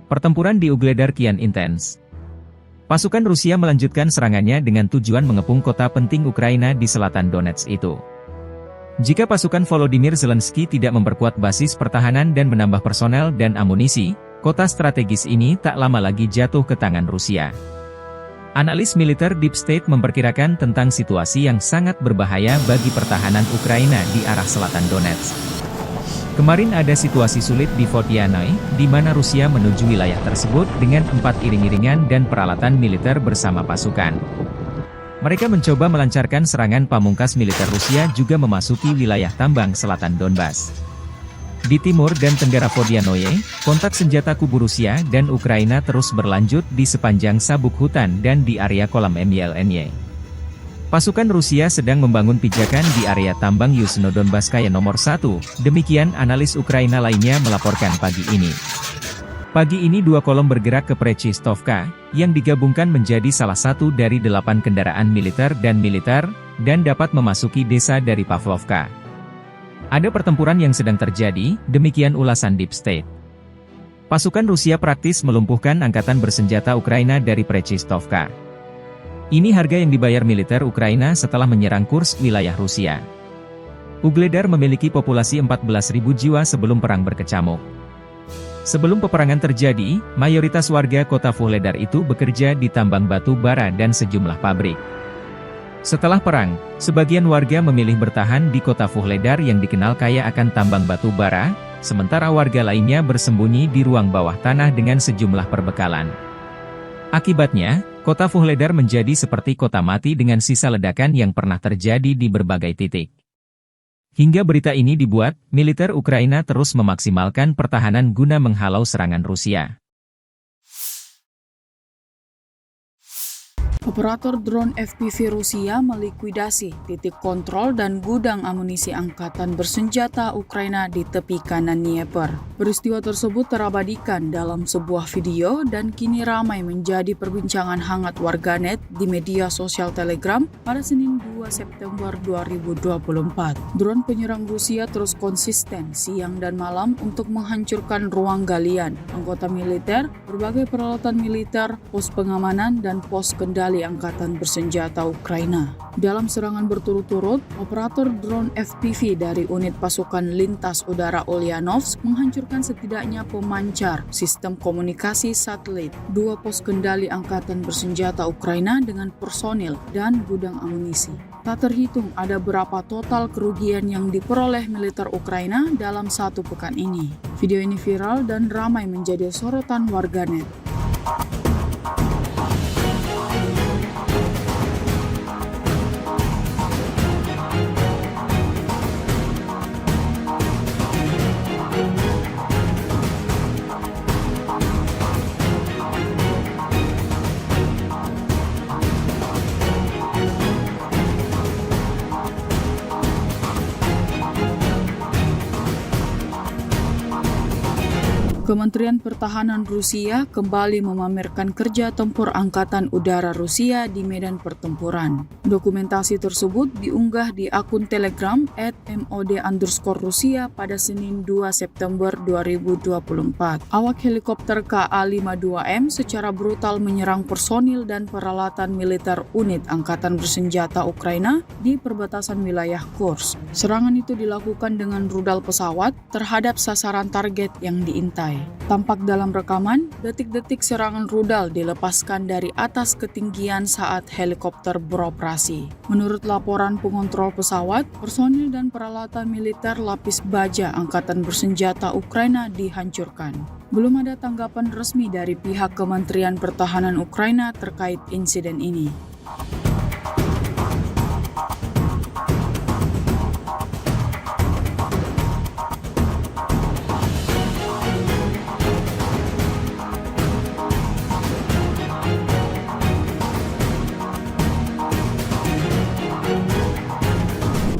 Pertempuran di Ugledar kian intens. Pasukan Rusia melanjutkan serangannya dengan tujuan mengepung kota penting Ukraina di selatan Donetsk itu. Jika pasukan Volodymyr Zelensky tidak memperkuat basis pertahanan dan menambah personel dan amunisi, kota strategis ini tak lama lagi jatuh ke tangan Rusia. Analis militer Deep State memperkirakan tentang situasi yang sangat berbahaya bagi pertahanan Ukraina di arah selatan Donetsk. Kemarin ada situasi sulit di Vodyanoy, di mana Rusia menuju wilayah tersebut dengan 4 iring-iringan dan peralatan militer bersama pasukan. Mereka mencoba melancarkan serangan pamungkas militer Rusia juga memasuki wilayah tambang selatan Donbas. Di timur dan tenggara Vodyanoye, kontak senjata kubu Rusia dan Ukraina terus berlanjut di sepanjang sabuk hutan dan di area kolam MYLNY. Pasukan Rusia sedang membangun pijakan di area tambang Yuzhno-Donbasskaya nomor 1, demikian analis Ukraina lainnya melaporkan pagi ini. Pagi ini 2 kolom bergerak ke Prechistovka, yang digabungkan menjadi salah satu dari 8 kendaraan militer, dan dapat memasuki desa dari Pavlovka. Ada pertempuran yang sedang terjadi, demikian ulasan Deep State. Pasukan Rusia praktis melumpuhkan angkatan bersenjata Ukraina dari Prechistovka. Ini harga yang dibayar militer Ukraina setelah menyerang Kursk, wilayah Rusia. Ugledar memiliki populasi 14.000 jiwa sebelum perang berkecamuk. Sebelum peperangan terjadi, mayoritas warga kota Vuhledar itu bekerja di tambang batu bara dan sejumlah pabrik. Setelah perang, sebagian warga memilih bertahan di kota Vuhledar yang dikenal kaya akan tambang batu bara, sementara warga lainnya bersembunyi di ruang bawah tanah dengan sejumlah perbekalan. Akibatnya, kota Vuhledar menjadi seperti kota mati dengan sisa ledakan yang pernah terjadi di berbagai titik. Hingga berita ini dibuat, militer Ukraina terus memaksimalkan pertahanan guna menghalau serangan Rusia. Operator drone FPV Rusia melikuidasi titik kontrol dan gudang amunisi angkatan bersenjata Ukraina di tepi kanan Dnieper. Peristiwa tersebut terabadikan dalam sebuah video dan kini ramai menjadi perbincangan hangat warganet di media sosial Telegram pada Senin 2 September 2024. Drone penyerang Rusia terus konsisten siang dan malam untuk menghancurkan ruang galian, anggota militer, berbagai peralatan militer, pos pengamanan, dan pos kendali angkatan bersenjata Ukraina. Dalam serangan berturut-turut, operator drone FPV dari unit pasukan lintas udara Ulyanovsk menghancurkan setidaknya pemancar, sistem komunikasi satelit, 2 pos kendali angkatan bersenjata Ukraina dengan personil dan gudang amunisi. Tak terhitung ada berapa total kerugian yang diperoleh militer Ukraina dalam 1 pekan ini. Video ini viral dan ramai menjadi sorotan warganet. Kementerian Pertahanan Rusia kembali memamerkan kerja tempur Angkatan Udara Rusia di medan pertempuran. Dokumentasi tersebut diunggah di akun Telegram @mod_Rusia pada Senin 2 September 2024. Awak helikopter KA-52M secara brutal menyerang personil dan peralatan militer unit Angkatan Bersenjata Ukraina di perbatasan wilayah Kursk. Serangan itu dilakukan dengan rudal pesawat terhadap sasaran target yang diintai. Tampak dalam rekaman, detik-detik serangan rudal dilepaskan dari atas ketinggian saat helikopter beroperasi. Menurut laporan pengontrol pesawat, personil dan peralatan militer lapis baja Angkatan Bersenjata Ukraina dihancurkan. Belum ada tanggapan resmi dari pihak Kementerian Pertahanan Ukraina terkait insiden ini.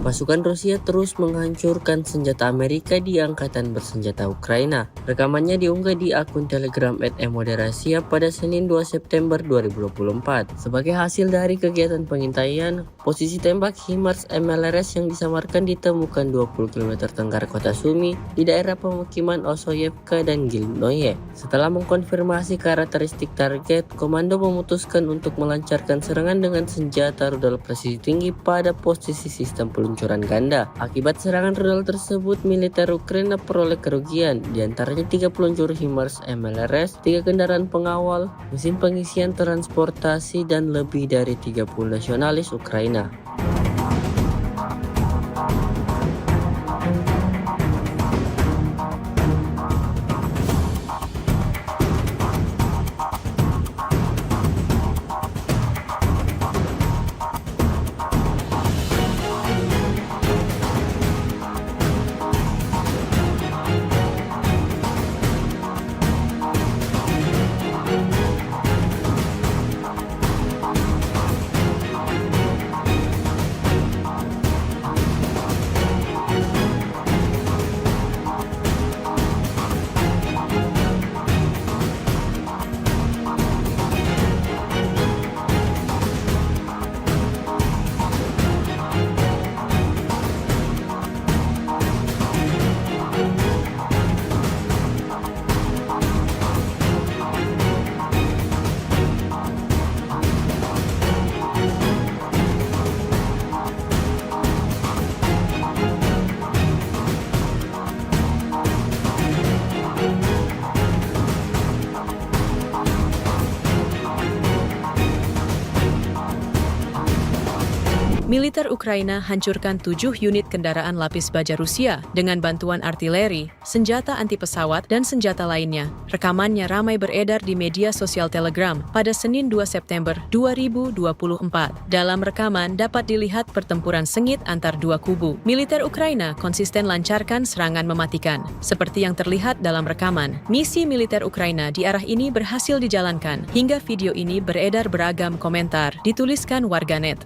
Pasukan Rusia terus menghancurkan senjata Amerika di Angkatan Bersenjata Ukraina. Rekamannya diunggah di akun Telegram @emoderasia pada Senin 2 September 2024. Sebagai hasil dari kegiatan pengintaian, posisi tembak HIMARS MLRS yang disamarkan ditemukan 20 km tenggara kota Sumy di daerah pemukiman Osoyevka dan Gilnoye. Setelah mengkonfirmasi karakteristik target, komando memutuskan untuk melancarkan serangan dengan senjata rudal presisi tinggi pada posisi sistem peluncuran ganda. Akibat serangan rudal tersebut, militer Ukraina peroleh kerugian, diantaranya 3 peluncur HIMARS MLRS, 3 kendaraan pengawal, mesin pengisian transportasi, dan lebih dari 30 nasionalis Ukraina. Militer Ukraina hancurkan 7 unit kendaraan lapis baja Rusia dengan bantuan artileri, senjata anti pesawat, dan senjata lainnya. Rekamannya ramai beredar di media sosial Telegram pada Senin 2 September 2024. Dalam rekaman dapat dilihat pertempuran sengit antar dua kubu. Militer Ukraina konsisten lancarkan serangan mematikan. Seperti yang terlihat dalam rekaman, misi militer Ukraina di arah ini berhasil dijalankan. Hingga video ini beredar beragam komentar, dituliskan warganet.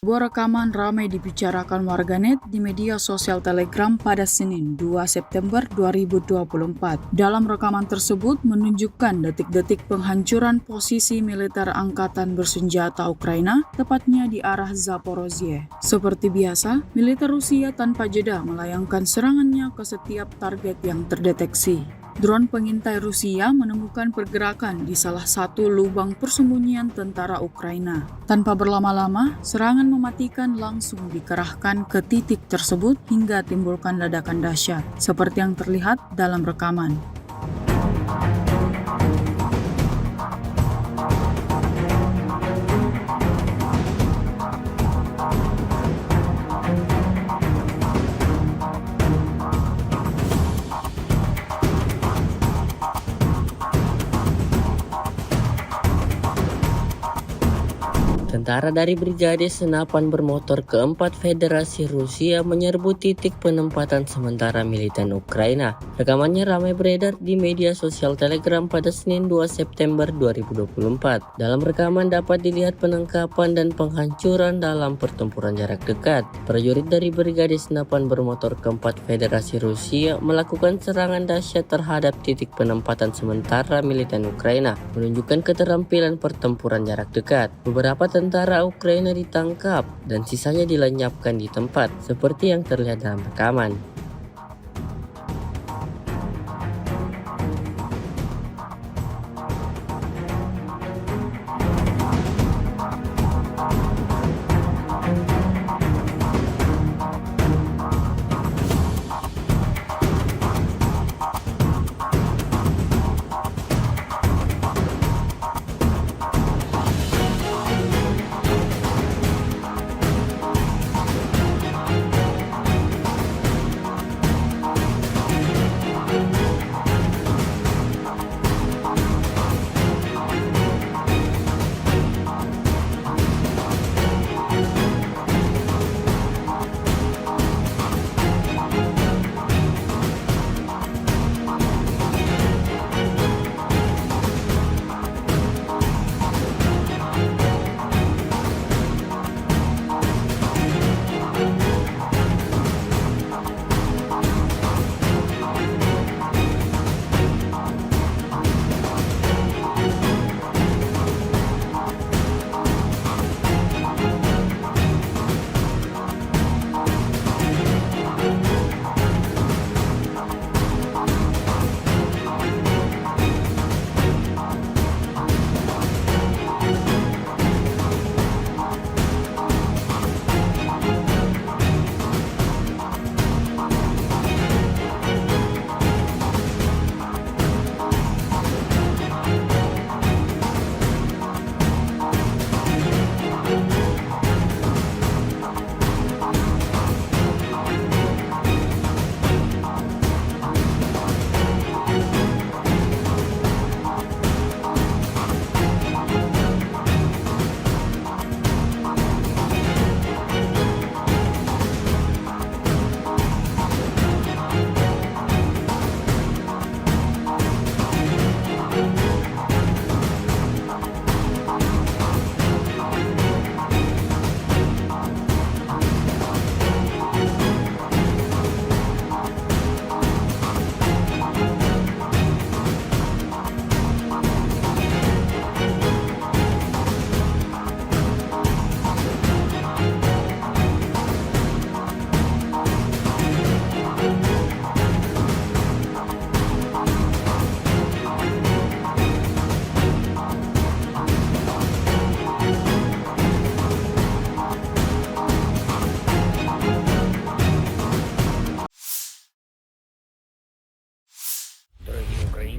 Sebuah rekaman ramai dibicarakan warganet di media sosial Telegram pada Senin 2 September 2024. Dalam rekaman tersebut menunjukkan detik-detik penghancuran posisi militer angkatan bersenjata Ukraina, tepatnya di arah Zaporozhye. Seperti biasa, militer Rusia tanpa jeda melayangkan serangannya ke setiap target yang terdeteksi. Drone pengintai Rusia menemukan pergerakan di salah satu lubang persembunyian tentara Ukraina. Tanpa berlama-lama, serangan mematikan langsung dikerahkan ke titik tersebut hingga timbulkan ledakan dahsyat, seperti yang terlihat dalam rekaman. Sementara dari Brigade Senapan Bermotor keempat Federasi Rusia menyerbu titik penempatan sementara militan Ukraina. Rekamannya ramai beredar di media sosial Telegram pada Senin 2 September 2024. Dalam rekaman dapat dilihat penangkapan dan penghancuran dalam pertempuran jarak dekat. Prajurit dari Brigade Senapan Bermotor keempat Federasi Rusia melakukan serangan dahsyat terhadap titik penempatan sementara militan Ukraina, menunjukkan keterampilan pertempuran jarak dekat. Beberapa tentara Ukraina ditangkap dan sisanya dilenyapkan di tempat, seperti yang terlihat dalam rekaman.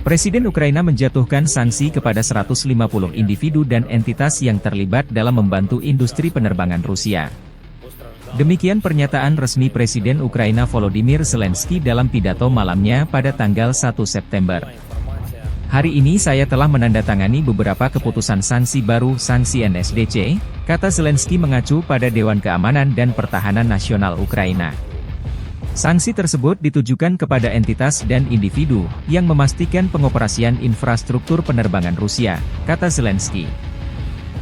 Presiden Ukraina menjatuhkan sanksi kepada 150 individu dan entitas yang terlibat dalam membantu industri penerbangan Rusia. Demikian pernyataan resmi Presiden Ukraina Volodymyr Zelensky dalam pidato malamnya pada tanggal 1 September. Hari ini saya telah menandatangani beberapa keputusan sanksi baru sanksi NSDC, kata Zelensky mengacu pada Dewan Keamanan dan Pertahanan Nasional Ukraina. Sanksi tersebut ditujukan kepada entitas dan individu yang memastikan pengoperasian infrastruktur penerbangan Rusia, kata Zelensky.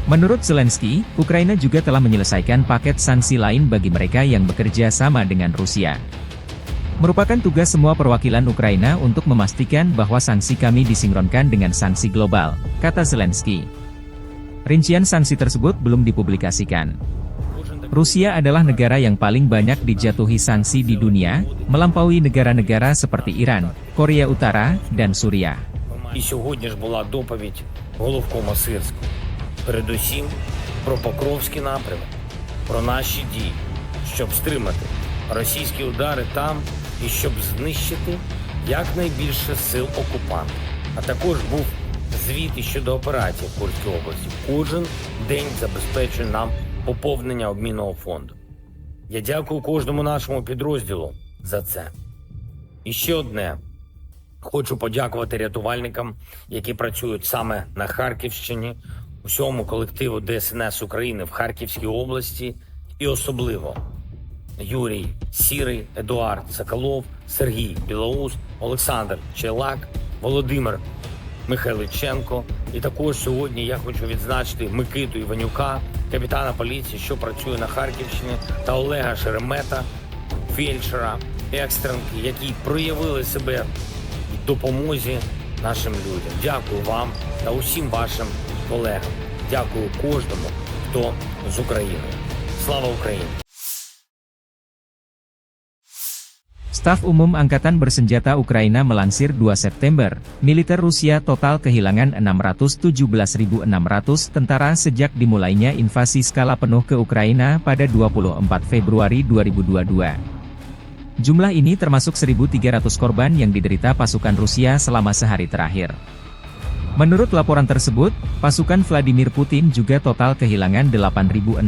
Menurut Zelensky, Ukraina juga telah menyelesaikan paket sanksi lain bagi mereka yang bekerja sama dengan Rusia. Merupakan tugas semua perwakilan Ukraina untuk memastikan bahwa sanksi kami disinkronkan dengan sanksi global, kata Zelensky. Rincian sanksi tersebut belum dipublikasikan. Rusia adalah negara yang paling banyak dijatuhi sanksi di dunia, melampaui negara-negara seperti Iran, Korea Utara, dan Suriah. І сьогодні ж була доповідь головкома Сирського. Передусім про Покровський напрямок, про наші дії, щоб стримати російські удари там і щоб знищити якнайбільше сил окупанта. А також був звіт щодо операцій в Курській області. Кожен день забезпечує нам поповнення обмінного фонду. Я дякую кожному нашому підрозділу за це. І ще одне. Хочу подякувати рятувальникам, які працюють саме на Харківщині, усьому колективу ДСНС України в Харківській області і особливо Юрій Сірий, Едуард Соколов, Сергій Білоус, Олександр Чайлак, Володимир Михайличенко. І також сьогодні я хочу відзначити Микиту Іванюка, капітана поліції, що працює на Харківщині, та Олега Шеремета, фельдшера, екстренки, які проявили себе в допомозі нашим людям. Дякую вам та усім вашим колегам. Дякую кожному, хто з України. Слава Україні! Staf Umum Angkatan Bersenjata Ukraina melansir 2 September, militer Rusia total kehilangan 617.600 tentara sejak dimulainya invasi skala penuh ke Ukraina pada 24 Februari 2022. Jumlah ini termasuk 1.300 korban yang diderita pasukan Rusia selama sehari terakhir. Menurut laporan tersebut, pasukan Vladimir Putin juga total kehilangan 8.601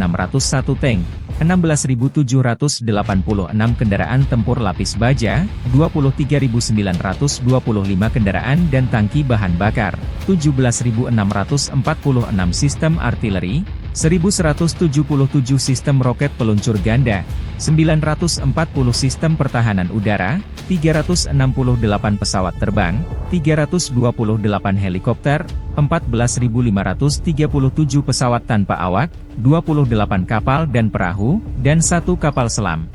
tank, 16.786 kendaraan tempur lapis baja, 23.925 kendaraan dan tangki bahan bakar, 17.646 sistem artileri, 1.177 sistem roket peluncur ganda, 940 sistem pertahanan udara, 368 pesawat terbang, 328 helikopter, 14.537 pesawat tanpa awak, 28 kapal dan perahu, dan 1 kapal selam.